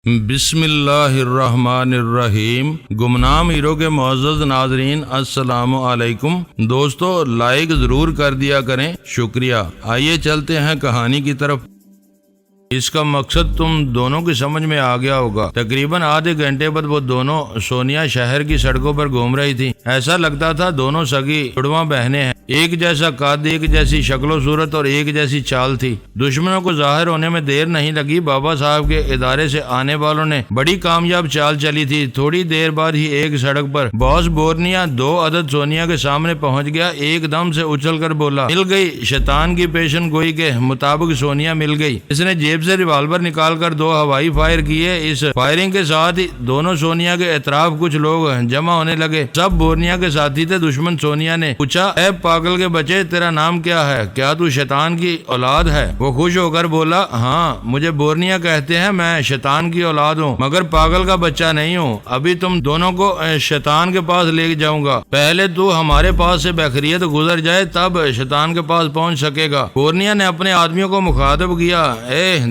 بسم اللہ الرحمن الرحیم۔ گمنام ہیرو کے معزز ناظرین السلام علیکم۔ دوستو لائک ضرور کر دیا کریں، شکریہ۔ آئیے چلتے ہیں کہانی کی طرف۔ اس کا مقصد تم دونوں کی سمجھ میں آ گیا ہوگا۔ تقریباً آدھے گھنٹے بعد وہ دونوں سونیا شہر کی سڑکوں پر گھوم رہی تھی۔ ایسا لگتا تھا دونوں سگی جڑواں بہنیں ہیں، ایک جیسا قد، ایک جیسی شکل و صورت اور ایک جیسی چال تھی۔ دشمنوں کو ظاہر ہونے میں دیر نہیں لگی۔ بابا صاحب کے ادارے سے آنے والوں نے بڑی کامیاب چال چلی تھی۔ تھوڑی دیر بعد ہی ایک سڑک پر باس بورنیا 2 عدد سونیا کے سامنے پہنچ گیا۔ ایک دم سے اچھل کر بولا، مل گئی۔ شیطان کی پیشن گوئی کے مطابق سونیا مل گئی۔ اس نے جیب سے ریوالور نکال کر 2 ہوائی فائر کیے۔ اس فائرنگ کے ساتھ ہی دونوں سونیا کے اطراف کچھ لوگ جمع ہونے لگے۔ سب بورنیا کے ساتھی تھے۔ دشمن سونیا نے پوچھا، اے پاگل کے بچے، تیرا نام کیا ہے؟ کیا تو شیطان کی اولاد ہے؟ وہ خوش ہو کر بولا، ہاں مجھے بورنیا کہتے ہیں، میں شیطان کی اولاد ہوں، مگر پاگل کا بچہ نہیں ہوں۔ ابھی تم دونوں کو شیطان کے پاس لے جاؤں گا۔ پہلے تو ہمارے پاس سے بخیریت گزر جائے تب شیطان کے پاس پہنچ سکے گا۔ بورنیا نے اپنے آدمیوں کو مخاطب کیا،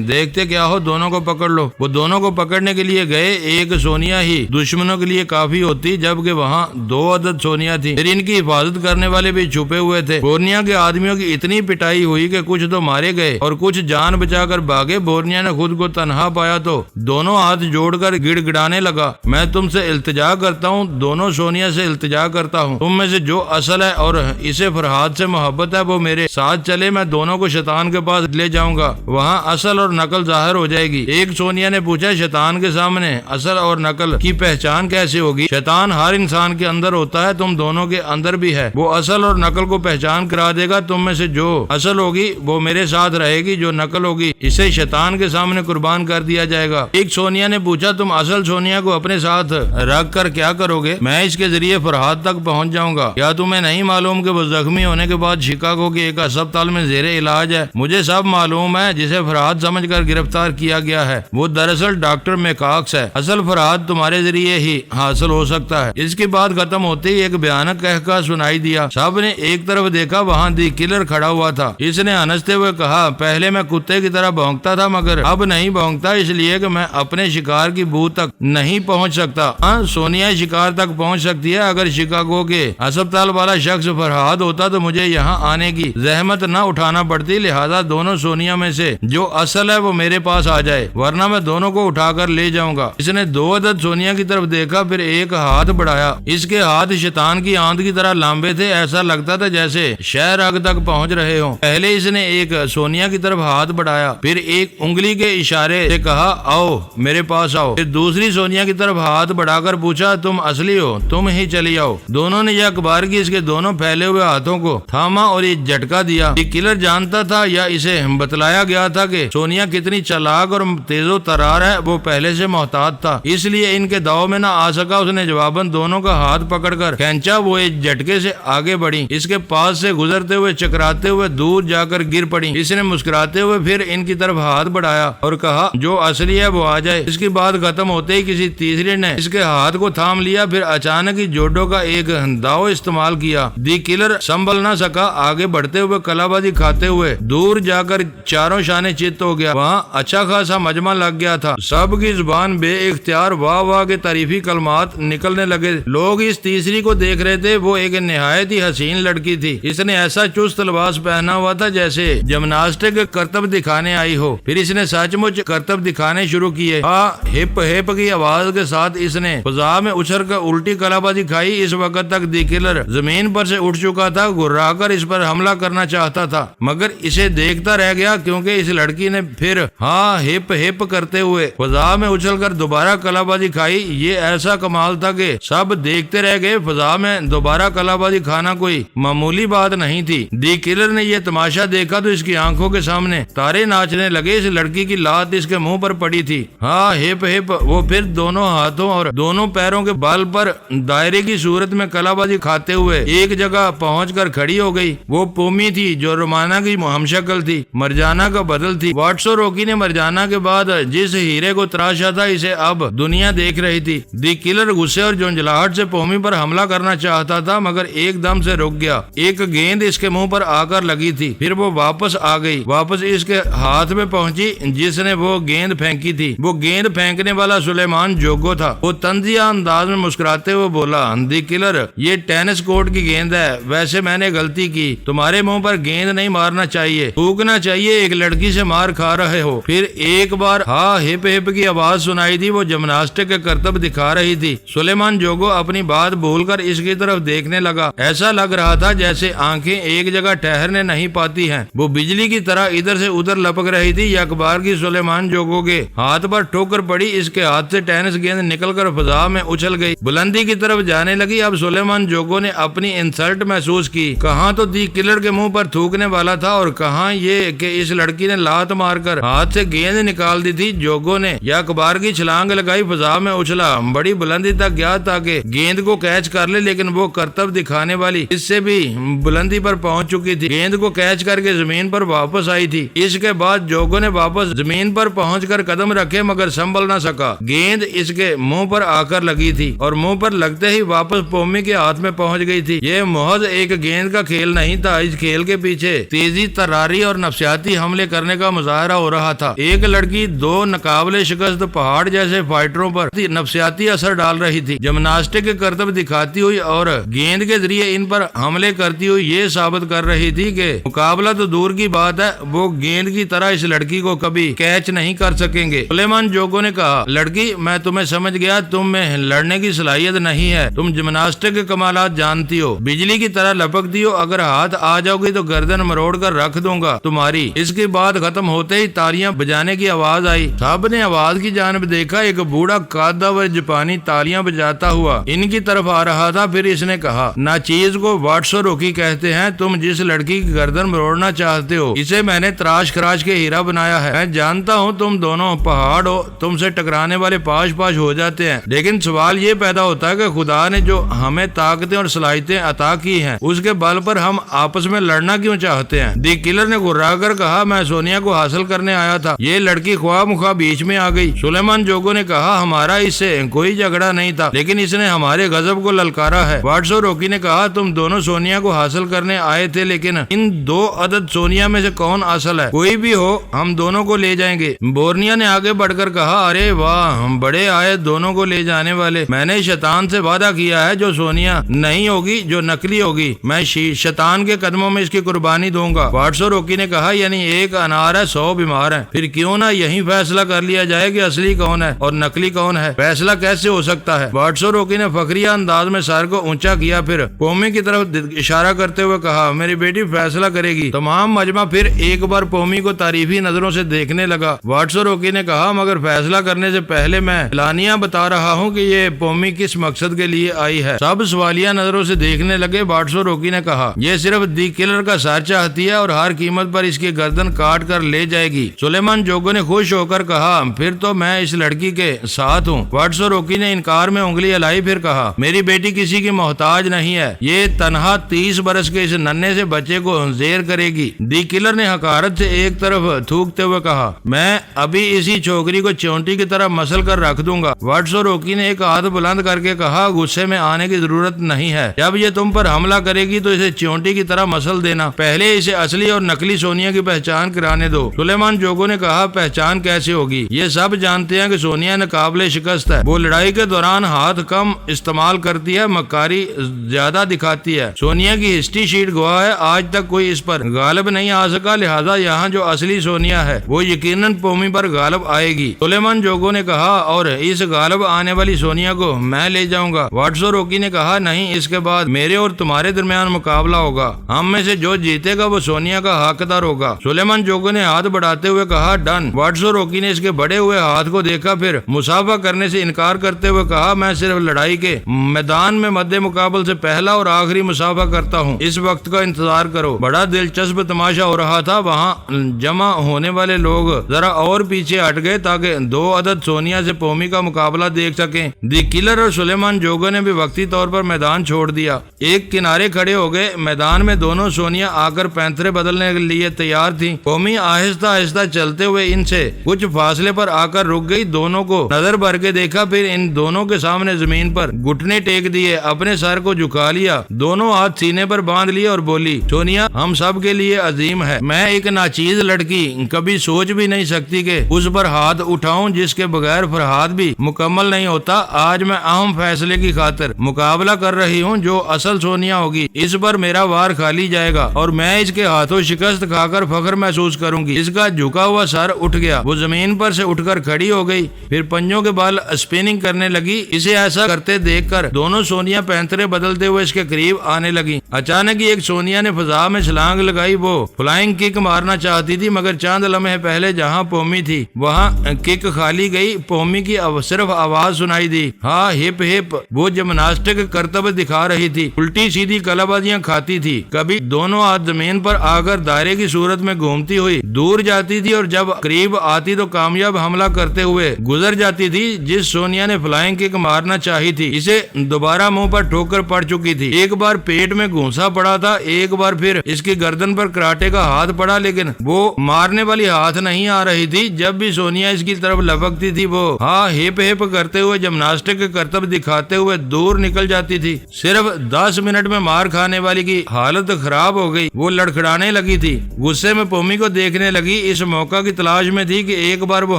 دیکھتے کیا ہو، دونوں کو پکڑ لو۔ وہ دونوں کو پکڑنے کے لیے گئے۔ ایک سونیا ہی دشمنوں کے لیے کافی ہوتی، جبکہ وہاں 2 عدد سونیا تھی۔ پھر ان کی حفاظت کرنے والے بھی چھپے ہوئے تھے۔ بورنیا کے آدمیوں کی اتنی پٹائی ہوئی کہ کچھ تو مارے گئے اور کچھ جان بچا کر بھاگے۔ بورنیا نے خود کو تنہا پایا تو دونوں ہاتھ جوڑ کر گڑ گڑانے لگا، میں تم سے التجا کرتا ہوں، دونوں سونیا سے التجا کرتا ہوں، تم میں سے جو اصل ہے اور اسے فرحاد سے محبت ہے وہ میرے ساتھ چلے، میں دونوں کو شیطان کے پاس لے جاؤں گا، وہاں اصل اور نقل ظاہر ہو جائے گی۔ ایک سونیا نے پوچھا، شیطان کے سامنے اصل اور نقل کی پہچان کیسے ہوگی؟ شیطان ہر انسان کے اندر ہوتا ہے، تم دونوں کے اندر بھی ہے، وہ اصل اور نقل کو پہچان کرا دے گا۔ تم میں سے جو اصل ہوگی وہ میرے ساتھ رہے گی، جو نقل ہوگی اسے شیطان کے سامنے قربان کر دیا جائے گا۔ ایک سونیا نے پوچھا، تم اصل سونیا کو اپنے ساتھ رکھ کر کیا کرو گے؟ میں اس کے ذریعے فرحاد تک پہنچ جاؤں گا۔ کیا تمہیں نہیں معلوم کہ وہ زخمی ہونے کے بعد شکاگو کے ایک ہسپتال میں زیر علاج ہے؟ مجھے سب معلوم ہے، جسے فرحاد سمجھ کر گرفتار کیا گیا ہے وہ دراصل ڈاکٹر میکاکس ہے۔ اصل فرحاد تمہارے ذریعے ہی حاصل ہو سکتا ہے۔ اس کی بات ختم ہوتے ہی ایک بھیانک قہقہ سنائی دیا۔ سب نے ایک طرف دیکھا، وہاں دی کلر کھڑا ہوا تھا۔ اس نے ہنستے ہوئے کہا، پہلے میں کتے کی طرح بھونکتا تھا مگر اب نہیں بھونکتا، اس لیے کہ میں اپنے شکار کی بو تک نہیں پہنچ سکتا۔ ہاں سونیا شکار تک پہنچ سکتی ہے۔ اگر شکاگو کے ہسپتال والا شخص فرحاد ہوتا تو مجھے یہاں آنے کی زحمت نہ اٹھانا پڑتی، لہذا دونوں سونیا میں سے جو اصل ہے وہ میرے پاس آ جائے، ورنہ میں دونوں کو اٹھا کر لے جاؤں گا۔ اس نے 2 عدد سونیا کی طرف دیکھا، پھر ایک ہاتھ بڑھایا۔ اس کے ہاتھ شیطان کی آنت کی طرح لمبے تھے، ایسا لگتا تھا جیسے شہر آگ تک پہنچ رہے ہوں۔ پہلے اس نے ایک سونیا کی طرف ہاتھ بڑھایا، پھر ایک انگلی کے اشارے سے کہا، آؤ میرے پاس آؤ۔ پھر دوسری سونیا کی طرف ہاتھ بڑھا کر پوچھا، تم اصلی ہو، تم ہی چلی آؤ۔ دونوں نے یہ اخبار کی اس کے دونوں پھیلے ہوئے ہاتھوں کو تھاما اور یہ جھٹکا دیا۔ یہ کلر جانتا تھا یا اسے بتلایا گیا تھا کہ سونیا کتنی چالاک اور تیز و ترار ہے، وہ پہلے سے محتاط تھا، اس لیے ان کے داؤ میں نہ آ سکا۔ اس نے جواباً دونوں کا ہاتھ پکڑ کر کھینچا، وہ ایک جھٹکے سے آگے بڑھی، اس کے پاس سے گزرتے ہوئے چکراتے ہوئے دور جا کر گر پڑی۔ اس نے مسکراتے ہوئے پھر ان کی طرف ہاتھ بڑھایا اور کہا، جو اصلی ہے وہ آ جائے۔ اس کی بات ختم ہوتے ہی کسی تیسرے نے اس کے ہاتھ کو تھام لیا، پھر اچانک ہی جوڈو کا ایک داؤ استعمال کیا۔ دی کلر سنبھل نہ سکا، آگے بڑھتے ہوئے کلا بازی کھاتے ہوئے دور جا کر چاروں شانے چت ہو گیا۔ وہاں اچھا خاصا مجمع لگ گیا تھا، سب کی زبان بے اختیار واہ واہ کے تعریفی کلمات نکلنے لگے۔ لوگ اس تیسری کو دیکھ رہے تھے، وہ ایک نہایت ہی حسین لڑکی تھی۔ اس نے ایسا چست لباس پہنا ہوا تھا جیسے جمناسٹک کرتب دکھانے آئی ہو۔ پھر اس نے سچ مچ کرتب دکھانے شروع کیے۔ ہپ ہپ کی آواز کے ساتھ اس نے فضا میں اچھل کر الٹی کلا بازی کھائی۔ اس وقت تک دی کلر زمین پر سے اٹھ چکا تھا، گھرا کر اس پر حملہ کرنا چاہتا تھا مگر اسے دیکھتا رہ گیا، کیونکہ اس لڑکی نے پھر ہپ ہپ کرتے ہوئے فضا میں اچھل کر دوبارہ کلا بازی کھائی۔ یہ ایسا کمال تھا کہ سب دیکھتے رہ گئے۔ فضا میں دوبارہ کلا بازی کھانا کوئی معمولی بات نہیں تھی۔ دی کلر نے یہ تماشا دیکھا تو اس کی آنکھوں کے سامنے تارے ناچنے لگے۔ اس لڑکی کی لات اس کے منہ پر پڑی تھی۔ ہپ ہپ وہ پھر دونوں ہاتھوں اور دونوں پیروں کے بال پر دائرے کی صورت میں کلا بازی کھاتے ہوئے ایک جگہ پہنچ کر کھڑی ہو گئی۔ وہ پومی تھی جو رومانہ کی ہمشکل تھی، مرجانہ کا بدل تھی۔ واٹسو روکی نے مرجانہ کے بعد جس ہیرے کو تراشا تھا اسے اب دنیا دیکھ رہی تھی۔ دی کلر غصے اور جھنجھلاہٹ سے پومی پر حملہ کرنا چاہتا تھا مگر ایک دم سے رک گیا۔ ایک گیند اس کے منہ پر آ کر لگی تھی، پھر وہ واپس آ گئی، واپس اس کے ہاتھ میں پہنچی جس نے وہ گیند پھینکی تھی۔ وہ گیند پھینکنے والا سلیمان جوگو تھا۔ وہ طنزیہ انداز میں مسکراتے ہوئے بولا، دی کلر، یہ ٹینس کورٹ کی گیند ہے، ویسے میں نے غلطی کی، تمہارے منہ پر گیند نہیں مارنا چاہیے، تھوکنا چاہیے، ایک لڑکی سے مار کھا رہے ہو۔ پھر ایک بار ہاں ہپ ہپ کی آواز سنائی تھی۔ وہ جمناسٹک کے کرتب دکھا رہی تھی۔ سلیمان جوگو اپنی بات بھول کر اس کی طرف دیکھنے لگا۔ ایسا لگ رہا تھا جیسے آنکھیں ایک جگہ ٹھہرنے نہیں پاتی ہیں۔ وہ بجلی کی طرح ادھر سے ادھر لپک رہی تھی۔ یکبار کی سلیمان جوگو کے ہاتھ پر ٹھوکر پڑی، اس کے ہاتھ سے ٹینس گیند نکل کر فضا میں اچھل گئی، بلندی کی طرف جانے لگی۔ اب سلیمان جوگو نے اپنی انسلٹ محسوس کی۔ کہاں تو دی کلر کے منہ پر تھوکنے والا تھا اور کہاں یہ کہ اس لڑکی نے لات مار کر ہاتھ سے گیند نکال دی تھی۔ جوگو نے یکبار کی چھلانگ لگائی، فضا میں اچھلا، بڑی بلندی تک گیا تاکہ گیند کو کیچ کر لے، لیکن وہ کرتب دکھانے والی اس سے بھی بلندی پر پہنچ چکی تھی، گیند کو کیچ کر کے زمین پر واپس آئی تھی۔ اس کے بعد جوگو نے واپس زمین پر پہنچ کر قدم رکھے مگر سنبھل نہ سکا۔ گیند اس کے منہ پر آ کر لگی تھی اور منہ پر لگتے ہی واپس پومی کے ہاتھ میں پہنچ گئی تھی۔ یہ محض ایک گیند کا کھیل نہیں تھا، اس کھیل کے پیچھے تیزی، تراری اور نفسیاتی حملے کرنے کا مظاہرہ ہو رہا تھا۔ ایک لڑکی دو ناقابل شکست پہاڑ جیسے فائٹروں پر نفسیاتی اثر ڈال رہی تھی، جمناسٹک کے کرتب دکھاتی ہوئی اور گیند کے ذریعے ان پر حملے کرتی ہوئی یہ ثابت کر رہی تھی کہ مقابلہ تو دور کی بات ہے، وہ گیند کی طرح اس لڑکی کو کبھی کیچ نہیں کر سکیں گے۔ سلیمان جوگو نے کہا، لڑکی، میں تمہیں سمجھ گیا، تم میں لڑنے کی صلاحیت نہیں ہے، تم جمناسٹک کے کمالات جانتی ہو، بجلی کی طرح لپکتی ہو، اگر ہاتھ آ جاؤ گی تو گردن مروڑ کر رکھ دوں گا تمہاری۔ اس کی بات ختم ہوتے ہی تالیاں بجانے کی آواز آئی۔ سب نے آواز کی جانب دیکھا، ایک بوڑھا قادور جاپانی تالیاں بجاتا ہوا ان کی طرف آ رہا تھا۔ پھر اس نے کہا، ناچیز کو واٹسو روکی کہتے ہیں، تم جس لڑکی کی گردن مروڑنا چاہتے ہو اسے میں نے تراش خراش کے ہیرا بنایا ہے۔ میں جانتا ہوں تم دونوں پہاڑ ہو، تم سے ٹکرانے والے پاش پاش ہو جاتے ہیں، لیکن سوال یہ پیدا ہوتا ہے کہ خدا نے جو ہمیں طاقتیں اور صلاحیتیں عطا کی ہیں اس کے بل پر ہم آپس میں لڑنا کیوں چاہتے ہیں؟ دی کلر نے گھرا کر کہا، میں سونیا کو حاصل کرنے آیا تھا، یہ لڑکی خواہ مخواہ بیچ میں آ گئی۔ سلیمان جوگو نے کہا، ہمارا اس سے کوئی جھگڑا نہیں تھا، لیکن اس نے ہمارے غضب کو للکارا ہے۔ واٹسو روکی نے کہا، تم دونوں سونیا کو حاصل کرنے آئے تھے، لیکن ان دو عدد سونیا میں سے کون اصل ہے؟ کوئی بھی ہو ہم دونوں کو لے جائیں گے۔ بورنیا نے آگے بڑھ کر کہا، ارے واہ، ہم بڑے آئے دونوں کو لے جانے والے، میں نے شیطان سے وعدہ کیا ہے جو سونیا نہیں ہوگی، جو نکلی ہوگی، میں شیطان کے قدموں میں اس کی قربانی دوں گا۔ واٹسو روکی نے کہا، یعنی ایک انار ہے 100 بیمار ہیں، پھر کیوں نہ یہی فیصلہ کر لیا جائے کہ اصلی کون ہے اور نکلی کون ہے؟ فیصلہ کیسے ہو سکتا ہے؟ واٹسو روکی نے فخریہ انداز میں سر کو اونچا کیا، پھر پومی کی طرف اشارہ کرتے ہوئے کہا، میری بیٹی فیصلہ کرے گی۔ تمام مجمع پھر ایک بار پومی کو تعریفی نظروں سے دیکھنے لگا۔ واٹسو روکی نے کہا، مگر فیصلہ کرنے سے پہلے میں اعلانیہ بتا رہا ہوں کہ یہ پومی کس مقصد کے لیے آئی ہے۔ سب سوالیہ نظروں سے دیکھنے لگے۔ واٹسو روکی نے کہا، یہ صرف دی کلر کا سر چاہتی ہے اور ہر قیمت پر اس کی گردن کاٹ کر لے جائے گی۔ سلیمان جوگو نے خوش ہو کر کہا، پھر تو میں اس لڑکی کے ساتھ ہوں۔ واٹسو روکی نے انکار میں انگلی ہلائی، پھر کہا، میری بیٹی کسی کی محتاج نہیں ہے، یہ تنہا 30 برس کے اس ننھے سے بچے کو زیر کرے گی۔ دی کلر نے حقارت سے ایک طرف تھوکتے ہوئے کہا، میں ابھی اسی چھوکری کو چونٹی کی طرح مسل کر رکھ دوں گا۔ واٹسو روکی نے ایک ہاتھ بلند کر کے کہا، غصے میں آنے کی ضرورت نہیں ہے، جب یہ تم پر حملہ کرے گی تو اسے چونٹی کی طرح مسل دینا، پہلے اسے اصلی اور نکلی سونیا کی پہچان کرانے دو۔ سلیمان جوگو نے کہا، پہچان کیسے ہوگی؟ یہ سب جانتے ہیں کہ سونیا ناقابل شکست ہے، وہ لڑائی کے دوران ہاتھ کم استعمال کرتی ہے، مکاری زیادہ دکھاتی ہے۔ سونیا کی ہسٹری شیٹ گواہ ہے، آج تک کوئی اس پر غالب نہیں آ سکا، لہذا یہاں جو اصلی سونیا ہے وہ یقیناً پومی پر غالب آئے گی۔ سلیمان جوگو نے کہا، اور اس غالب آنے والی سونیا کو میں لے جاؤں گا۔ واٹسو روکی نے کہا، نہیں، اس کے بعد میرے اور تمہارے درمیان مقابلہ ہوگا، ہم میں سے جو جیتے گا وہ سونیا کا حقدار ہوگا۔ سلیمان جوگو نے ہاتھ بڑھاتے ہوئے کہا، ڈن۔ واٹسو روکی نے اس کے بڑے ہوئے ہاتھ کو دیکھا، پھر مصافحہ کرنے سے انکار کرتے ہوئے کہا، میں صرف لڑائی کے میدان میں مد مقابل سے پہلا اور آخری مصافحہ کرتا ہوں، اس وقت کا انتظار کرو۔ بڑا دلچسپ تماشا ہو رہا تھا، وہاں جمع ہونے والے لوگ ذرا اور پیچھے ہٹ گئے تاکہ 2 عدد سونیا سے پومی کا مقابلہ دیکھ سکیں۔ دی کلر اور سلیمان جوگو نے بھی وقتی طور پر میدان چھوڑ دیا، ایک کنارے کھڑے ہو گئے۔ میدان میں دونوں سونیا آ کر پینترے بدلنے کے لیے تیار تھی۔ پومی آہستہ آہستہ چلتے ہوئے ان سے کچھ فاصلے پر آ کر رک گئی، دونوں کو نظر بھر کے دیکھا، پھر ان دونوں کے سامنے زمین پر گھٹنے ٹیک دیے, اپنے سر کو جھکا لیا, دونوں ہاتھ سینے پر باندھ لیے اور بولی, سونیا ہم سب کے لیے عظیم ہے. میں ایک ناچیز لڑکی کبھی سوچ بھی نہیں سکتی کہ اس پر ہاتھ اٹھاؤں جس کے بغیر فرحات بھی مکمل نہیں ہوتا. آج میں اہم فیصلے کی خاطر مقابلہ کر رہی ہوں. جو اصل سونیا ہوگی اس پر میرا وار کھالی جائے گا اور میں اس کے ہاتھوں شکست کھا کر فخر محسوس کروں گی. اس کا جھکا ہوا سر اٹھ گیا, وہ زمین پر سے اٹھ کر کھڑی ہو گئی, پھر پنجوں کے بال اسپننگ کرنے لگی. اسے ایسا کرتے دیکھ کر دونوں سونیا پینترے بدلتے ہوئے اس کے قریب آنے لگی. اچانک ایک سونیا نے فضا میں چھلانگ لگائی. وہ فلائنگ کک مارنا چاہتی تھی مگر چاند لمحے پہلے جہاں پومی تھی وہاں کک کھالی گئی. پومی کی صرف آواز سنائی دی, ہاں ہپ ہپ. وہ جمناسٹک کرتب دکھا رہی تھی, الٹی سیدھی کلابازیاں کھاتی تھی. کبھی دونوں ہاتھ زمین پر آ کر دائرے کی صورت میں گھومتی ہوئی دور جاتی تھی اور جب قریب آتی تو کامیاب حملہ کرتے ہوئے گزر جاتی تھی. جس سونیا نے فلائنگ کک مارنا چاہی تھی اسے دوبارہ منہ پر ٹھوکر پڑ چکی تھی. ایک بار پیٹ میں گھونسا پڑا تھا, ایک بار پھر اس کی گردن پر کراٹے کا ہاتھ پڑا, لیکن وہ مارنے والی ہاتھ نہیں آ رہی تھی. جب بھی سونیا اس کی طرف لپکتی تھی وہ ہاں ہپ ہپ کرتے ہوئے جمناسٹک کرتب دکھاتے ہوئے دور نکل جاتی تھی. صرف 10 منٹ میں مار کھانے والی کی حالت خراب ہو گئی. وہ لڑکھڑانے لگی تھی, غصے میں پومی کو دیکھنے لگی. اس موقع کی تلاش میں تھی کہ ایک بار وہ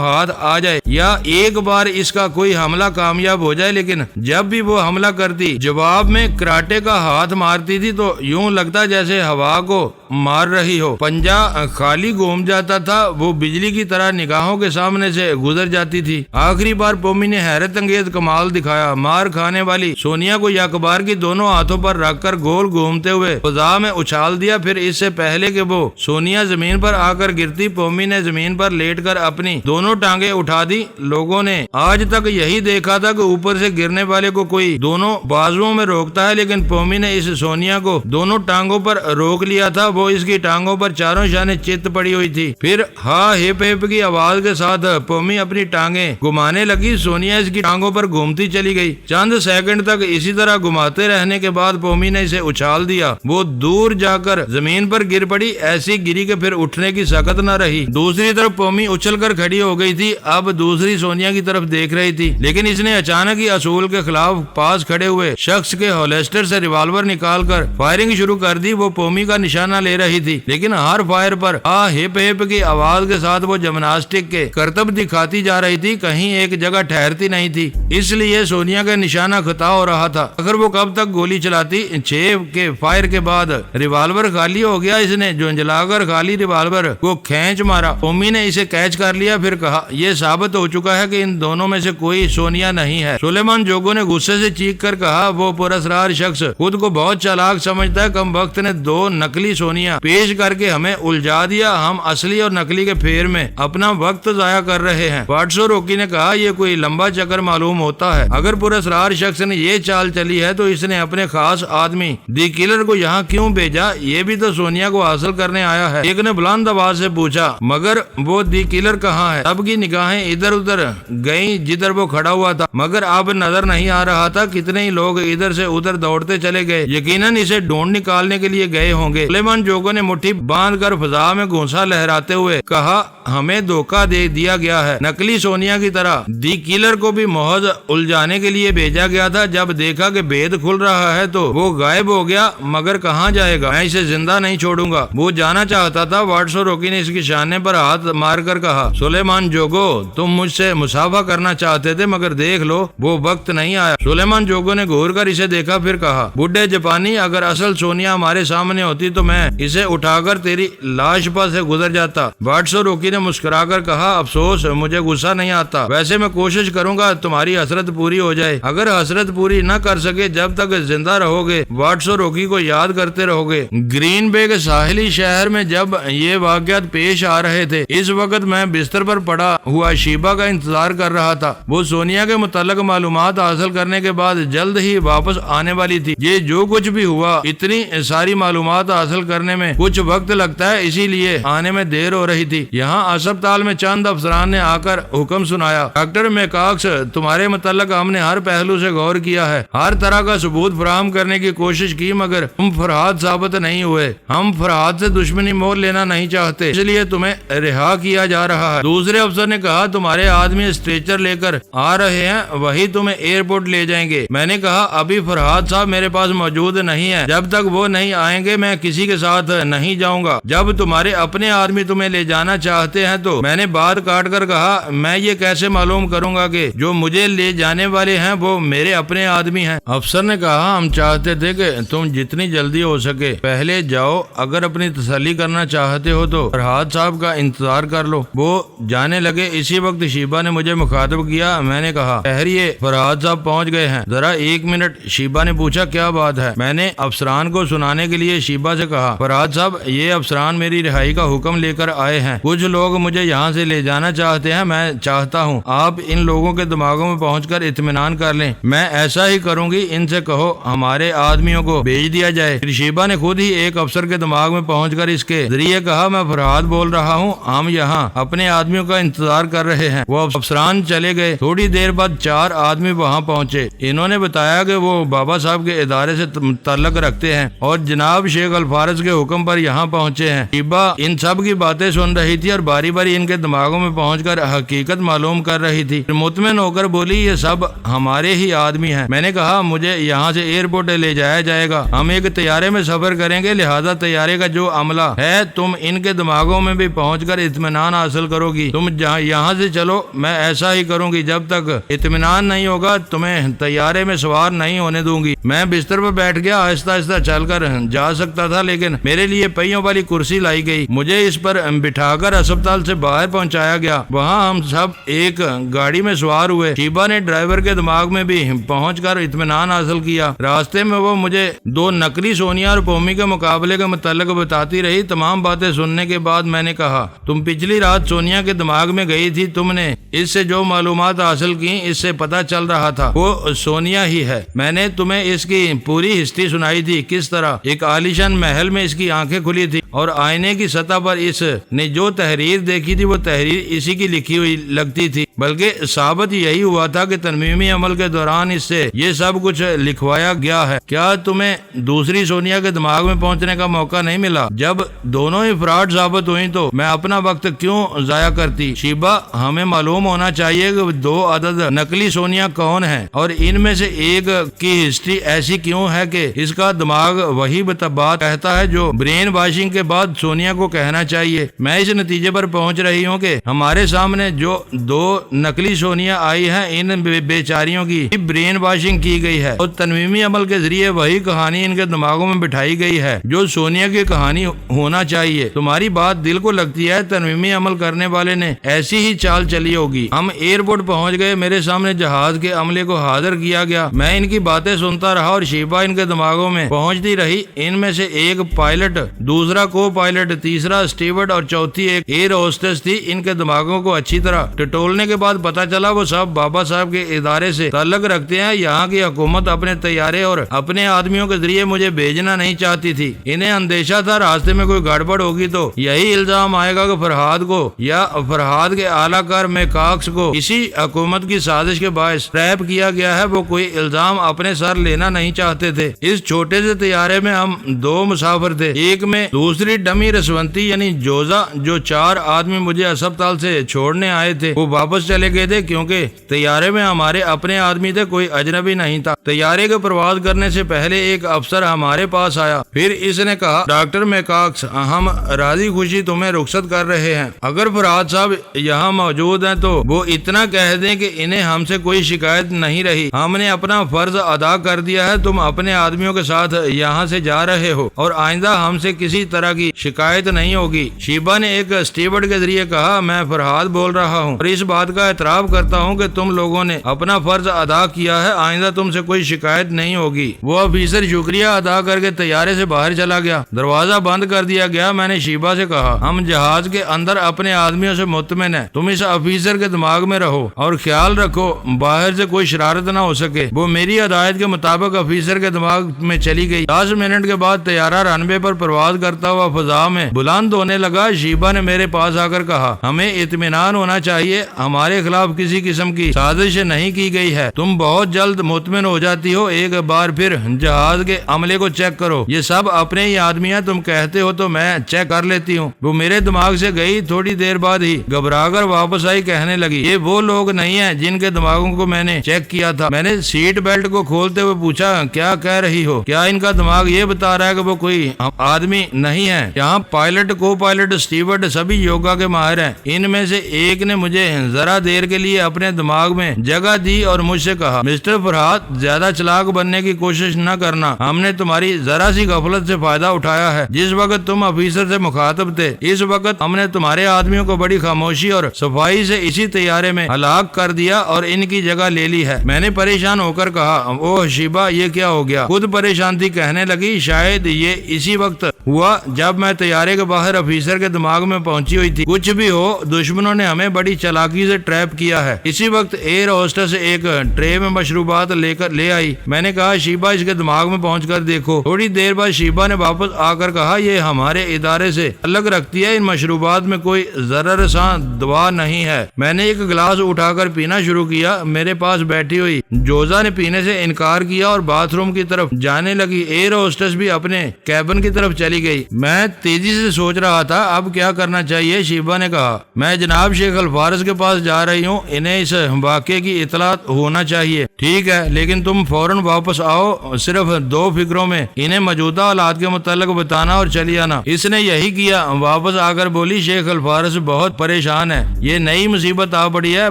ہاتھ آ جائے یا ایک بار اس کا کوئی حملہ کامیاب ہو جائے, لیکن جب بھی وہ حملہ کرتی جواب میں کراٹے کا ہاتھ مارتی تھی تو یوں لگتا جیسے ہوا کو مار رہی ہو. پنجہ خالی گھوم جاتا تھا, وہ بجلی کی طرح نگاہوں کے سامنے سے گزر جاتی تھی. آخری بار پومی نے حیرت انگیز کمال دکھایا. مار کھانے والی سونیا کو یکبار کی دونوں ہاتھوں پر رکھ کر گول گھومتے ہوئے فضا میں اچھال دیا. پھر اس سے پہلے کہ وہ سونیا زمین پر آ کر گرتی, پومی نے زمین پر لیٹ کر اپنی دونوں ٹانگیں اٹھا دی. لوگوں نے آج تک یہی دیکھا تھا کہ اوپر سے گرنے والے کو کوئی دونوں بازوؤں میں روکتا ہے, لیکن پومی نے اس سونیا کو دونوں ٹانگوں پر روک لیا تھا. وہ اس کی ٹانگوں پر چاروں شانے چت پڑی ہوئی تھی. پھر ہاں ہپ ہپ کی آواز کے ساتھ پومی اپنی ٹانگیں گھمانے لگی. سونیا اس کی ٹانگوں پر گھومتی چلی گئی. چند سیکنڈ تک اسی طرح گھماتے رہنے کے بعد پومی نے اسے اچھال دیا. وہ دور جا کر زمین پر گر پڑی, ایسی گری کہ پھر اٹھنے کی سکت نہ رہی. دوسری طرف پومی اچھل کر کھڑی ہو گئی تھی, اب دوسری سونیا کی طرف دیکھ رہی تھی, لیکن اس نے اچانک ہی اصول کے خلاف پاس کھڑے ہوئے شخص کے ہولسٹر سے ریوالور نکال کر فائرنگ شروع کر دی. وہ پومی کا نشانہ لے رہی تھی, لیکن ہر فائر پر ہپ ہپ کی آواز کے ساتھ وہ جمناسٹک کے کرتب دکھاتی جا رہی تھی, کہیں ایک جگہ ٹھہرتی نہیں تھی. اس لیے سونیا کا نشانہ خطا ہو رہا تھا. اگر وہ کب تک گولی چلاتی. 6 کے فائر کے بعد ریوالور خالی ہو گیا. اس نے جنجلا کر خالی ریوالور کو کھینچ مارا. پومی نے اسے کیچ کر لیا, پھر کہا یہ ثابت ہو چکا ہے کہ ان دونوں میں سے کوئی سونیا نہیں ہے. سلیمان جوگو نے غصے سے چیخ کر کہا, وہ پراسرار شخص خود کو بہت چالاک سمجھتا ہے. کم وقت نے 2 نقلی سونیا پیش کر کے ہمیں الجھا دیا. ہم اصلی اور نقلی کے پھیر میں اپنا وقت ضائع کر رہے ہیں. واٹسو روکی نے کہا, یہ کوئی لمبا چکر معلوم ہوتا ہے. اگر پراسرار شخص نے یہ چال چلی ہے تو اس نے اپنے خاص آدمی دی کلر کو یہاں کیوں بھیجا؟ یہ بھی تو سونیا کو حاصل کرنے آیا ہے. ایک نے بلند آواز سے پوچھا, مگر وہ دی کلر کہاں ہے؟ سب کی نگاہیں ادھر ادھر گئیں جدھر وہ کھڑا ہوا تھا, مگر اب نظر نہیں آ رہا تھا. کتنے ہی لوگ ادھر سے ادھر دوڑتے چلے گئے, یقیناً اسے ڈھونڈ نکالنے کے لیے گئے ہوں گے. سلیمان جوگو نے مٹھی باندھ کر فضا میں گھونسا لہراتے ہوئے کہا, ہمیں دھوکہ دے دیا گیا ہے. نقلی سونیا کی طرح دی کلر کو بھی محض الجھانے کے لیے بھیجا گیا تھا. جب دیکھا کہ بید کھل رہا ہے تو وہ غائب ہو گیا, مگر کہاں جائے گا؟ میں اسے زندہ نہیں چھوڑوں گا. وہ جانا چاہتا تھا. واٹسو روکی نے اس کے شانے پر ہاتھ مار کر کہا, سلیمان جوگو تم مجھ سے مصافحہ کرنا چاہتے تھے, مگر دیکھ لو وہ وقت نہیں آیا. سلیمان جوگو نے گھور کر اسے دیکھا, پھر کہا, بڈھے جاپانی, اگر اصل سونیا ہمارے سامنے ہوتی تو میں اسے اٹھا کر تیری لاش پر سے گزر جاتا. واٹسو روکی نے مسکرا کر کہا, افسوس مجھے غصہ نہیں آتا. ویسے میں کوشش کروں گا تمہاری حسرت پوری ہو جائے. اگر حسرت پوری نہ کر سکے جب تک زندہ رہو گے واٹسو روکی کو یاد کرتے رہو گے. گرین بے کے ساحلی شہر میں جب یہ واقعات پیش آ رہے تھے اس وقت میں بستر پر پڑا ہوا شیبا کا انتظار کر رہا تھا. وہ سونیا کے متعلق معلومات حاصل کرنے کے بعد جلد ہی واپس آنے والی تھی. یہ جو کچھ بھی ہوا اتنی ساری معلومات حاصل کرنے کرنے میں کچھ وقت لگتا ہے، اسی لیے آنے میں دیر ہو رہی تھی۔ یہاں ہسپتال میں چند افسران نے آ کر حکم سنایا، ڈاکٹر میکاکس، تمہارے متعلق ہم نے ہر پہلو سے غور کیا ہے، ہر طرح کا ثبوت فراہم کرنے کی کوشش کی، مگر تم فرحاد ثابت نہیں ہوئے۔ ہم فرحاد سے دشمنی مول لینا نہیں چاہتے، اس لیے تمہیں رہا کیا جا رہا ہے۔ دوسرے افسر نے کہا، تمہارے آدمی اسٹریچر لے کر آ رہے ہیں، وہی تمہیں ایئرپورٹ لے جائیں گے۔ میں نے کہا، ابھی فرحاد صاحب میرے پاس موجود نہیں ہے، جب تک وہ نہیں آئیں گے میں کسی کے ساتھ نہیں جاؤں گا۔ جب تمہارے اپنے آدمی تمہیں لے جانا چاہتے ہیں تو میں نے بات کاٹ کر کہا، میں یہ کیسے معلوم کروں گا کہ جو مجھے لے جانے والے ہیں وہ میرے اپنے آدمی ہیں؟ افسر نے کہا، ہم چاہتے تھے کہ تم جتنی جلدی ہو سکے پہلے جاؤ، اگر اپنی تسلی کرنا چاہتے ہو تو فرحاد صاحب کا انتظار کر لو۔ وہ جانے لگے، اسی وقت شیبا نے مجھے مخاطب کیا۔ میں نے کہا، ٹھہریے، فرحاد صاحب پہنچ گئے ہیں، ذرا ایک منٹ۔ شیبا نے پوچھا، کیا بات ہے؟ میں نے افسران کو سنانے کے لیے شیبا سے کہا، فرحاد صاحب، یہ افسران میری رہائی کا حکم لے کر آئے ہیں، کچھ لوگ مجھے یہاں سے لے جانا چاہتے ہیں، میں چاہتا ہوں آپ ان لوگوں کے دماغوں میں پہنچ کر اطمینان کر لیں۔ میں ایسا ہی کروں گی، ان سے کہو ہمارے آدمیوں کو بھیج دیا جائے۔ پھر شیبا نے خود ہی ایک افسر کے دماغ میں پہنچ کر اس کے ذریعے کہا، میں فرحاد بول رہا ہوں، ہم یہاں اپنے آدمیوں کا انتظار کر رہے ہیں۔ وہ افسران چلے گئے۔ تھوڑی دیر بعد 4 آدمی وہاں پہنچے۔ انہوں نے بتایا کہ وہ بابا صاحب کے ادارے سے تعلق رکھتے ہیں اور جناب شیخ الفارز کے حکم پر یہاں پہنچے ہیں۔ شیبا ان سب کی باتیں سن رہی تھی اور باری باری ان کے دماغوں میں پہنچ کر حقیقت معلوم کر رہی تھی۔ مطمئن ہو کر بولی، یہ سب ہمارے ہی آدمی ہیں۔ میں نے کہا، مجھے یہاں سے ایئرپورٹ لے جایا جائے گا، ہم ایک طیارے میں سفر کریں گے، لہذا طیارے کا جو عملہ ہے تم ان کے دماغوں میں بھی پہنچ کر اطمینان حاصل کرو گی۔ تم یہاں سے چلو، میں ایسا ہی کروں گی، جب تک اطمینان نہیں ہوگا تمہیں طیارے میں سوار نہیں ہونے دوں گی۔ میں بستر پر بیٹھ گیا، آہستہ آہستہ چل کر جا سکتا تھا، لیکن میرے لیے پہیوں والی کرسی لائی گئی، مجھے اس پر بٹھا کر اسپتال سے باہر پہنچایا گیا۔ وہاں ہم سب ایک گاڑی میں سوار ہوئے۔ شیبا نے ڈرائیور کے دماغ میں بھی پہنچ کر اطمینان حاصل کیا۔ راستے میں وہ مجھے 2 نقلی سونیا اور پومی کے مقابلے کے متعلق بتاتی رہی۔ تمام باتیں سننے کے بعد میں نے کہا، تم پچھلی رات سونیا کے دماغ میں گئی تھی، تم نے اس سے جو معلومات حاصل کی اس سے پتہ چل رہا تھا وہ سونیا ہی ہے۔ میں نے تمہیں اس کی پوری ہسٹری سنائی تھی، کس طرح ایک عالیشان محل میں اس کی آنکھیں کھلی تھی اور آئینے کی سطح پر اس نے جو تحریر دیکھی تھی وہ تحریر اسی کی لکھی ہوئی لگتی تھی، بلکہ ثابت یہی ہوا تھا کہ ترمیمی عمل کے دوران اس سے یہ سب کچھ لکھوایا گیا ہے۔ کیا تمہیں دوسری سونیا کے دماغ میں پہنچنے کا موقع نہیں ملا؟ جب دونوں ہی فراڈ ثابت ہوئی تو میں اپنا وقت کیوں ضائع کرتی؟ شیبا، ہمیں معلوم ہونا چاہیے کہ 2 عدد نقلی سونیا کون ہیں اور ان میں سے ایک کی ہسٹری ایسی کیوں ہے کہ اس کا دماغ وہی بات کہتا ہے جو برین واشنگ کے بعد سونیا کو کہنا چاہیے۔ میں اس نتیجے پر پہنچ رہی ہوں کہ ہمارے سامنے جو 2 نقلی سونیا آئی ہیں ان بیچاریوں کی برین واشنگ کی گئی ہے اور تنویمی عمل کے ذریعے وہی کہانی ان کے دماغوں میں بٹھائی گئی ہے جو سونیا کی کہانی ہونا چاہیے۔ تمہاری بات دل کو لگتی ہے، تنویمی عمل کرنے والے نے ایسی ہی چال چلی ہوگی۔ ہم ایئرپورٹ پہنچ گئے، میرے سامنے جہاز کے عملے کو حاضر کیا گیا۔ میں ان کی باتیں سنتا رہا اور شیبا ان کے دماغوں میں پہنچتی رہی۔ ان میں سے ایک پائلٹ، دوسرا کو پائلٹ، تیسرا اسٹیورڈ اور چوتھی ایک ایئر ہوسٹس تھی۔ ان کے دماغوں کو اچھی طرح ٹٹولنے کے بعد پتا چلا وہ سب بابا صاحب کے ادارے سے تعلق رکھتے ہیں۔ یہاں کی حکومت اپنے طیارے اور اپنے آدمیوں کے ذریعے مجھے بھیجنا نہیں چاہتی تھی۔ انہیں اندیشہ تھا راستے میں کوئی گڑبڑ ہوگی تو یہی الزام آئے گا کہ فرحاد کو یا فرحاد کے اعلی کار میکاکس کو اسی حکومت کی سازش کے باعث ٹریپ کیا گیا ہے۔ وہ کوئی الزام اپنے سر لینا نہیں چاہتے تھے۔ اس چھوٹے سے طیارے میں ہم 2 مسافر تھے، ایک میں دوسری ڈمی رسونتی یعنی جوزا، جو 4 آدمی مجھے اسپتال سے چھوڑنے آئے تھے وہ واپس چلے گئے تھے کیونکہ طیارے میں ہمارے اپنے آدمی تھے، کوئی اجنبی نہیں تھا۔ طیارے کے پرواز کرنے سے پہلے ایک افسر ہمارے پاس آیا، پھر اس نے کہا، ڈاکٹر میکاکس، ہم راضی خوشی تمہیں رخصت کر رہے ہیں۔ اگر فرحاد صاحب یہاں موجود ہیں تو وہ اتنا کہہ دیں کہ انہیں ہم سے کوئی شکایت نہیں رہی، ہم نے اپنا فرض ادا کر دیا ہے، تم اپنے آدمیوں کے ساتھ یہاں سے جا رہے ہو اور آئندہ ہم سے کسی طرح کی شکایت نہیں ہوگی۔ شیبا نے ایک اسٹیورڈ کے ذریعے کہا، میں فرحاد بول رہا ہوں اور اس بات کا اعتراف کرتا ہوں کہ تم لوگوں نے اپنا فرض ادا کیا ہے، آئندہ تم سے کوئی شکایت نہیں ہوگی۔ وہ آفیسر شکریہ ادا کر کے طیارے سے باہر چلا گیا۔ دروازہ بند کر دیا گیا۔ میں نے شیبا سے کہا، ہم جہاز کے اندر اپنے آدمیوں سے مطمئن ہیں، تم اس آفیسر کے دماغ میں رہو اور خیال رکھو باہر سے کوئی شرارت نہ ہو سکے۔ وہ میری ہدایت کے مطابق آفیسر کے دماغ میں چلی گئی۔ 10 منٹ کے بعد طیارہ رن 92 پر پرواز کرتا ہوا فضا میں بلند ہونے لگا، شیبہ نے میرے پاس آ کر کہا ہمیں اطمینان ہونا چاہیے، ہمارے خلاف کسی قسم کی سازش نہیں کی گئی ہے، تم بہت جلد مطمئن ہو جاتی ہو، ایک بار پھر جہاز کے عملے کو چیک کرو، یہ سب اپنے ہی آدمی ہیں، تم کہتے ہو تو میں چیک کر لیتی ہوں۔ وہ میرے دماغ سے گئی، تھوڑی دیر بعد ہی گھبرا کر واپس آئی، کہنے لگی یہ وہ لوگ نہیں ہیں جن کے دماغوں کو میں نے چیک کیا تھا۔ میں نے سیٹ بیلٹ کو کھولتے ہوئے پوچھا کیا کہہ رہی ہو؟ کیا ان کا دماغ یہ بتا رہا ہے کہ وہ کوئی آدمی نہیں ہے؟ یہاں پائلٹ، کو پائلٹ، اسٹیورڈ سبھی یوگا کے ماہر ہیں، ان میں سے ایک نے مجھے ذرا دیر کے لیے اپنے دماغ میں جگہ دی اور مجھ سے کہا مسٹر فرحات زیادہ چلاک بننے کی کوشش نہ کرنا، ہم نے تمہاری ذرا سی غفلت سے فائدہ اٹھایا ہے، جس وقت تم آفیسر سے مخاطب تھے اس وقت ہم نے تمہارے آدمیوں کو بڑی خاموشی اور صفائی سے اسی طیارے میں ہلاک کر دیا اور ان کی جگہ لے لی ہے۔ میں نے پریشان ہو کر کہا اوہ شیبہ یہ کیا ہو گیا؟ خود پریشان تھی، کہنے لگی شاید یہ اسی وقت ہوا جب میں طیارے کے باہر آفیسر کے دماغ میں پہنچی ہوئی تھی، کچھ بھی ہو دشمنوں نے ہمیں بڑی چالاکی سے ٹریپ کیا ہے۔ اسی وقت ایئر ہوسٹس ایک ٹرے میں مشروبات لے آئی، میں نے کہا شیبہ اس کے دماغ میں پہنچ کر دیکھو۔ تھوڑی دیر بعد شیبہ نے واپس آ کر کہا یہ ہمارے ادارے سے الگ رکھتی ہے، ان مشروبات میں کوئی ضرر رساں دوا نہیں ہے۔ میں نے ایک گلاس اٹھا کر پینا شروع کیا، میرے پاس بیٹھی ہوئی جوزا نے پینے سے انکار کیا اور باتھ روم کی طرف جانے لگی، ایئر ہوسٹس بھی اپنے کیبن کی طرف چلی گئی۔ میں تیزی سے سوچ رہا تھا اب کیا کرنا چاہیے۔ شیبہ نے کہا میں جناب شیخ الفارس کے پاس جا رہی ہوں، انہیں اس واقعے کی اطلاع ہونا چاہیے۔ ٹھیک ہے لیکن تم فوراً واپس آؤ، صرف 2 فکروں میں انہیں موجودہ حالات کے متعلق بتانا اور چلی آنا۔ اس نے یہی کیا، واپس آ کر بولی شیخ الفارس بہت پریشان ہے، یہ نئی مصیبت آ پڑی ہے،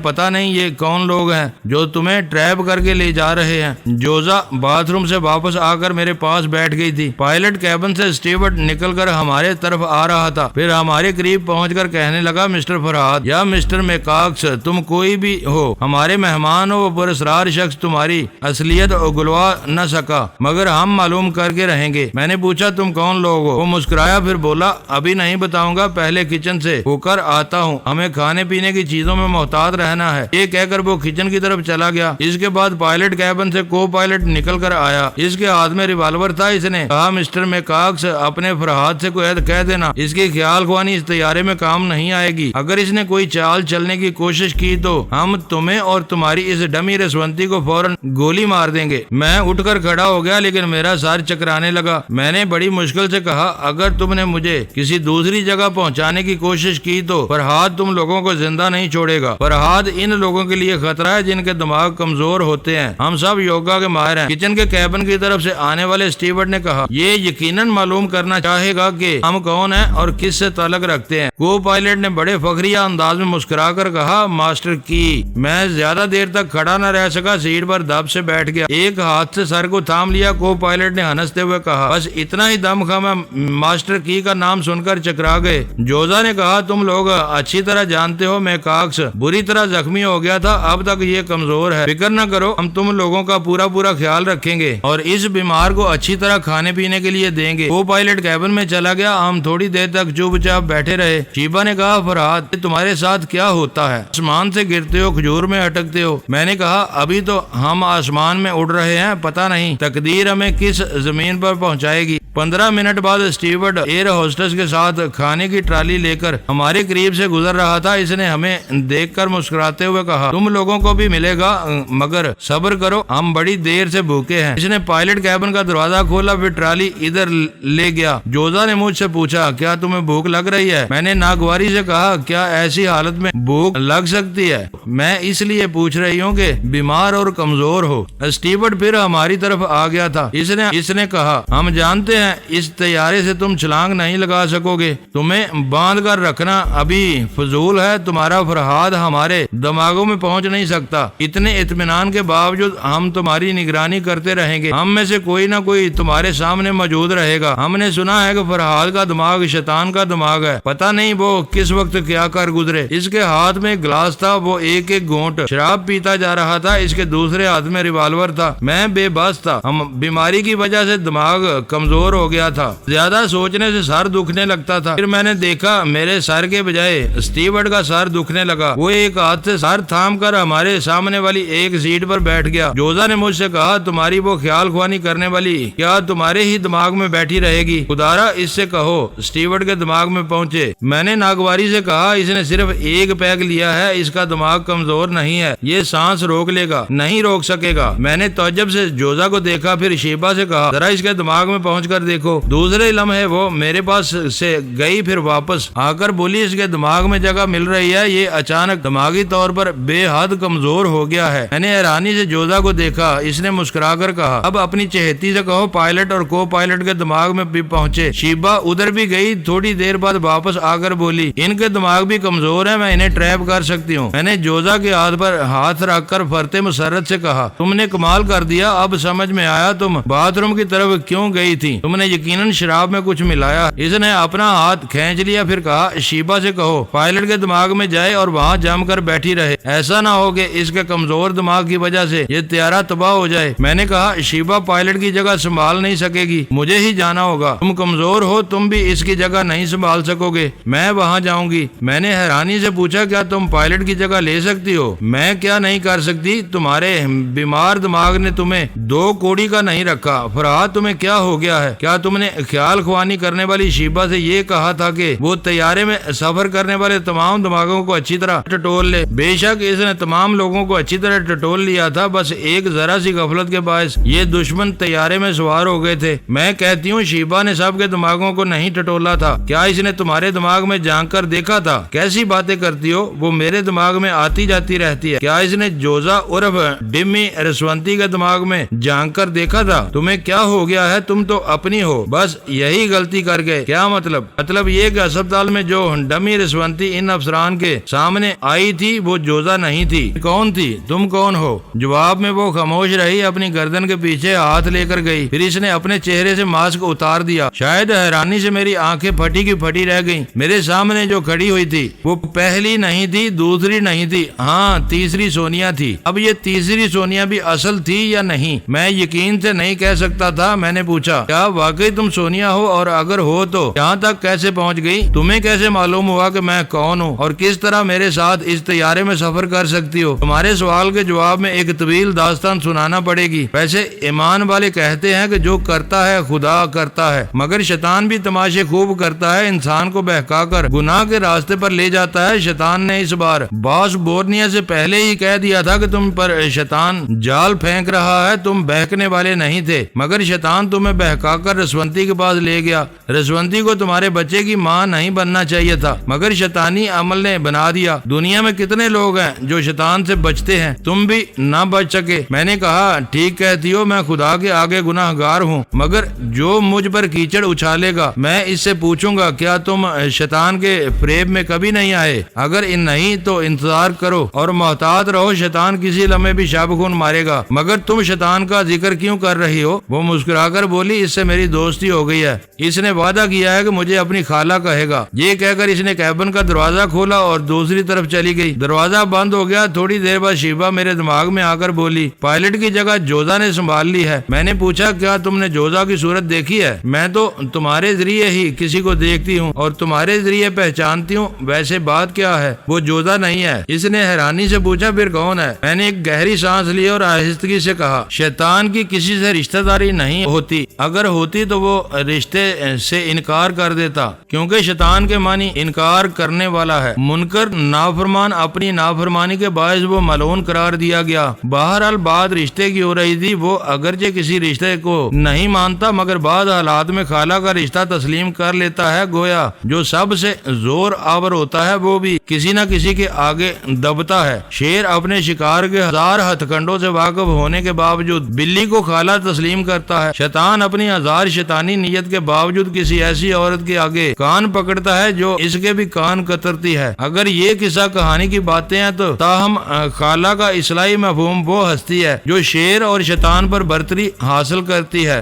پتہ نہیں یہ کون لوگ ہیں جو تمہیں ٹریپ کر کے لے جا رہے ہیں۔ جوزا باتھ روم سے واپس آ کر میرے پاس بیٹھ گئی تھی، پائلٹ کیبن سے اسٹیورڈ نکل کر ہمارے طرف آ رہا تھا، پھر ہمارے قریب پہنچ کر کہنے لگا مسٹر فرحات یا مسٹر میکاکس تم کوئی بھی ہو، ہمارے مہمان ہو، وہ پراسرار شخص تمہاری اصلیت اگلوا نہ سکا مگر ہم معلوم کر کے رہیں گے۔ میں نے پوچھا تم کون لوگ ہو؟ وہ مسکرایا پھر بولا ابھی نہیں بتاؤں گا، پہلے کچن سے ہو کر آتا ہوں، ہمیں کھانے پینے کی چیزوں میں محتاط رہنا ہے۔ یہ کہہ کر وہ کچن کی طرف چلا گیا۔ اس کے بعد پائلٹ کیبن سے کو پائلٹ نکل کر آیا، اس کے ہاتھ میں ریوالور تھا۔ اس نے کہا مسٹر میکاکس اپنے فرحات سے کوئی کہہ دینا، اس کی خیال خوانی اس طیارے میں کام نہیں آئے گی، اگر اس نے کوئی چال چلنے کی کوشش کی تو ہم تمہیں اور تمہاری اس ڈمی رسونتی کو فوراً گولی مار دیں گے۔ میں اٹھ کر کھڑا ہو گیا لیکن میرا سر چکرانے لگا۔ میں نے بڑی مشکل سے کہا اگر تم نے مجھے کسی دوسری جگہ پہنچانے کی کوشش کی تو فرحات تم لوگوں کو زندہ نہیں چھوڑے گا۔ فرحات ان لوگوں کے لیے خطرہ ہے جن کے دماغ کمزور ہوتے ہیں، ہم سب یوگا کے ماہر ہیں۔ کچن کے کیبن کی طرف سے آنے والے اسٹیورڈ نے کہا یہ یقیناً معلوم کرنا چاہے گا کہ ہم کون ہیں اور کس سے تعلق رکھتے ہیں۔ کو پائلٹ نے بڑے فخریہ انداز میں مسکرا کر کہا ماسٹر کی۔ میں زیادہ دیر تک کھڑا نہ رہ سکا، سیٹ پر دب سے بیٹھ گیا، ایک ہاتھ سے سر کو تھام لیا۔ کو پائلٹ نے ہنستے ہوئے کہا بس اتنا ہی دم خم ہے، ماسٹر کی کا نام سن کر چکرا گئے۔ جوزا نے کہا تم لوگ اچھی طرح جانتے ہو میکاکس بری طرح زخمی ہو گیا تھا، اب تک یہ کمزور ہے، فکر نہ کرو، ہم تم لوگوں کا پورا خیال رکھیں گے اور اس بیمار کو اچھی طرح کھانے پینے کے لیے دیں گے۔ کو پائلٹ کیبن میں چلا گیا، ہم تھوڑی دیر تک چپ چاپ بیٹھے رہے۔ شیبہ نے کہا فرحات تمہارے ساتھ کیا ہوتا ہے؟ آسمان سے گرتے ہو، کھجور میں اٹکتے ہو۔ میں نے کہا ابھی تو ہم آسمان میں اڑ رہے ہیں، پتہ نہیں تقدیر ہمیں کس زمین پر پہنچائے گی۔ 15 منٹ بعد اسٹیورڈ ایئر ہوسٹس کے ساتھ کھانے کی ٹرالی لے کر ہمارے قریب سے گزر رہا تھا۔ اس نے ہمیں دیکھ کر مسکراتے ہوئے کہا تم لوگوں کو بھی ملے گا مگر صبر کرو، ہم بڑی دیر سے بھوکے ہیں۔ اس نے پائلٹ کیبن کا دروازہ کھولا، پھر ٹرالی ادھر لے گیا۔ جوزا نے مجھ سے پوچھا کیا تمہیں بھوک لگ رہی ہے؟ میں نے ناگواری سے کہا کیا ایسی حالت میں بھوک لگ سکتی ہے؟ میں اس لیے پوچھ رہی ہوں کہ بیمار اور کمزور ہو۔ اسٹیورڈ پھر ہماری طرف آ گیا تھا، اس نے کہا ہم جانتے ہیں اس طیارے سے تم چھلانگ نہیں لگا سکو گے، تمہیں باندھ کر رکھنا ابھی فضول ہے، تمہارا فرحات ہمارے دماغوں میں پہنچ نہیں سکتا، اتنے اطمینان کے باوجود ہم تمہاری نگرانی کرتے رہیں گے، ہم میں سے کوئی نہ کوئی تمہارے سامنے موجود رہے گا۔ ہم نے سنا ہے کہ فرحات کا دماغ شیطان کا دماغ ہے، پتہ نہیں وہ کس وقت کیا کر گزرے۔ اس کے ہاتھ میں گلاس تھا، وہ ایک گھونٹ شراب پیتا جا رہا تھا، اس کے دوسرے ہاتھ میں ریوالور تھا۔ میں بے بس تھا، ہم بیماری کی وجہ سے دماغ کمزور کمزور ہو گیا تھا، زیادہ سوچنے سے سر دکھنے لگتا تھا۔ پھر میں نے دیکھا میرے سر کے بجائے اسٹیورڈ کا سر دکھنے لگا۔ وہ ایک ہاتھ سے سر تھام کر ہمارے سامنے والی ایک سیٹ پر بیٹھ گیا۔ جوزا نے مجھ سے کہا تمہاری وہ خیال خوانی کرنے والی کیا تمہارے ہی دماغ میں بیٹھی رہے گی؟ خدارا اس سے کہو اسٹیورڈ کے دماغ میں پہنچے۔ میں نے ناگواری سے کہا اس نے صرف ایک پیگ لیا ہے، اس کا دماغ کمزور نہیں ہے، یہ سانس روک لے گا، نہیں روک سکے گا۔ میں نے تعجب سے جوزا کو دیکھا، پھر شیبا سے کہا ذرا اس کے دماغ میں پہنچ کر دیکھو۔ دوسرے لمحے وہ میرے پاس سے گئی، پھر واپس آ کر بولی اس کے دماغ میں جگہ مل رہی ہے، یہ اچانک دماغی طور پر بے حد کمزور ہو گیا ہے۔ میں نے حیرانی سے جوزا کو دیکھا، اس نے مسکرا کر کہا اب اپنی چہیتی سے کہو پائلٹ اور کو پائلٹ کے دماغ میں بھی پہنچے۔ شیبا ادھر بھی گئی، تھوڑی دیر بعد واپس آ کر بولی ان کے دماغ بھی کمزور ہے، میں انہیں ٹریپ کر سکتی ہوں۔ میں نے جوزا کے ہاتھ پر ہاتھ رکھ کر فرتے مسرت سے کہا تم نے کمال کر دیا، اب سمجھ میں آیا تم باتھ روم کی طرف کیوں گئی تھی، تم نے یقیناً شراب میں کچھ ملایا۔ اس نے اپنا ہاتھ کھینچ لیا، پھر کہا شیبا سے کہو پائلٹ کے دماغ میں جائے اور وہاں جم کر بیٹھی رہے، ایسا نہ ہو کہ اس کے کمزور دماغ کی وجہ سے یہ طیارہ تباہ ہو جائے۔ میں نے کہا شیبا پائلٹ کی جگہ سنبھال نہیں سکے گی، مجھے ہی جانا ہوگا، تم کمزور ہو، تم بھی اس کی جگہ نہیں سنبھال سکو گے، میں وہاں جاؤں گی۔ میں نے حیرانی سے پوچھا کیا تم پائلٹ کی جگہ لے سکتی ہو؟ میں کیا نہیں کر سکتی، تمہارے بیمار دماغ نے تمہیں 2 کوڑی کا نہیں رکھا۔ فرحات تمہیں کیا ہو گیا ہے؟ کیا تم نے خیال خوانی کرنے والی شیبا سے یہ کہا تھا کہ وہ طیارے میں سفر کرنے والے تمام دماغوں کو اچھی طرح ٹٹول لے؟ بے شک اس نے تمام لوگوں کو اچھی طرح ٹٹول لیا تھا، بس ایک ذرا سی غفلت کے باعث یہ دشمن طیارے میں سوار ہو گئے تھے۔ میں کہتی ہوں شیبا نے سب کے دماغوں کو نہیں ٹٹولا تھا، کیا اس نے تمہارے دماغ میں جھانک کر دیکھا تھا؟ کیسی باتیں کرتی ہو، وہ میرے دماغ میں آتی جاتی رہتی ہے۔ کیا اس نے جوزا عرف ڈمی رسونتی کے دماغ میں جھانک کر دیکھا تھا؟ تمہیں کیا ہو گیا ہے، تم تو اپنی ہو، بس یہی غلطی کر گئے۔ کیا مطلب یہ کہ اسپتال میں جو ڈمی رسونتی ان افسران کے سامنے آئی تھی وہ جوزا نہیں تھی، کون تھی؟ تم کون ہو؟ جواب میں وہ خاموش رہی، اپنی گردن کے پیچھے ہاتھ لے کر گئی، پھر اس نے اپنے چہرے سے ماسک اتار دیا۔ شاید حیرانی سے میری آنکھیں پھٹی کی پھٹی رہ گئیں۔ میرے سامنے جو کھڑی ہوئی تھی وہ پہلی نہیں تھی، دوسری نہیں تھی، ہاں تیسری سونیا تھی۔ اب یہ تیسری سونیا بھی اصل تھی یا نہیں میں یقین سے نہیں کہہ سکتا تھا۔ میں نے پوچھا کیا واقعی تم سونیا ہو، اور اگر ہو تو یہاں تک کیسے پہنچ گئی؟ تمہیں کیسے معلوم ہوا کہ میں کون ہوں اور کس طرح میرے ساتھ اس طیارے میں سفر کر سکتی ہو؟ تمہارے سوال کے جواب میں ایک طویل داستان سنانا پڑے گی۔ ویسے ایمان والے کہتے ہیں کہ جو کرتا ہے خدا کرتا ہے، مگر شیطان بھی تماشے خوب کرتا ہے، انسان کو بہکا کر گناہ کے راستے پر لے جاتا ہے۔ شیطان نے اس بار باس بورنیا سے پہلے ہی کہہ دیا تھا کہ تم پر شیطان جال پھینک رہا ہے، تم بہکنے والے نہیں تھے، مگر شیطان تمہیں بہکا کر رسونتی کے پاس لے گیا۔ رسونتی کو تمہارے بچے کی ماں نہیں بننا چاہیے تھا، مگر شیطانی عمل نے بنا دیا۔ دنیا میں کتنے لوگ ہیں جو شیطان سے بچتے ہیں، تم بھی نہ بچ سکے۔ میں نے کہا ٹھیک کہتی ہو، میں خدا کے آگے گناہ گار ہوں، مگر جو مجھ پر کیچڑ اچھالے گا میں اس سے پوچھوں گا کیا تم شیطان کے فریب میں کبھی نہیں آئے؟ اگر نہیں تو انتظار کرو اور محتاط رہو، شیطان کسی لمحے بھی شب خون مارے گا۔ مگر تم شیطان کا ذکر کیوں کر رہی ہو؟ وہ مسکرا کر بولی اس سے میری دوستی ہو گئی ہے، اس نے وعدہ کیا ہے کہ مجھے اپنی خالہ کہے گا۔ یہ کہہ کر اس نے کیبن کا دروازہ کھولا اور دوسری طرف چلی گئی۔ دروازہ بند ہو گیا۔ تھوڑی دیر بعد شیبا میرے دماغ میں آ کر بولی پائلٹ کی جگہ جوزا نے سنبھال لی ہے۔ میں نے پوچھا کیا تم نے جوزا کی صورت دیکھی ہے؟ میں تو تمہارے ذریعے ہی کسی کو دیکھتی ہوں اور تمہارے ذریعے پہچانتی ہوں، ویسے بات کیا ہے؟ وہ جوزا نہیں ہے۔ اس نے حیرانی سے پوچھا پھر کون ہے؟ میں نے ایک گہری سانس لی اور آہستگی سے کہا شیطان کی کسی سے رشتہ داری نہیں ہوتی، اگر ہوتی تو وہ رشتے سے انکار کر دیتا، کیونکہ شیطان کے معنی انکار کرنے والا ہے۔ منکر نافرمان، اپنی نافرمانی کے باعث وہ ملعون قرار دیا گیا۔ بہرحال بات رشتے کی ہو رہی تھی، وہ اگرچہ کسی رشتے کو نہیں مانتا مگر بعض حالات میں خالہ کا رشتہ تسلیم کر لیتا ہے، گویا جو سب سے زور آور ہوتا ہے وہ بھی کسی نہ کسی کے آگے دبتا ہے۔ شیر اپنے شکار کے 1000 ہتھ کنڈوں سے واقف ہونے کے باوجود بلی کو خالہ تسلیم کرتا ہے۔ شیطان اپنی 1000 شیطانی نیت کے باوجود کسی ایسی عورت کے آگے کان پکڑتا ہے جو اس کے بھی کان کترتی ہے۔ اگر یہ قصہ کہانی کی باتیں ہیں تو تاہم خالہ کا اصلاحی مفہوم وہ ہستی ہے جو شیر اور شیطان پر برتری حاصل کرتی ہے۔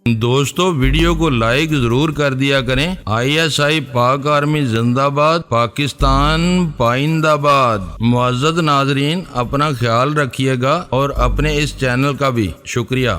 دوستو ویڈیو کو لائک ضرور کر دیا کریں۔ ISI پاک آرمی زندہ باد، پاکستان پائندہ باد۔ معزز ناظرین اپنا خیال رکھیے گا اور اپنے اس چینل کا بھی شکریہ۔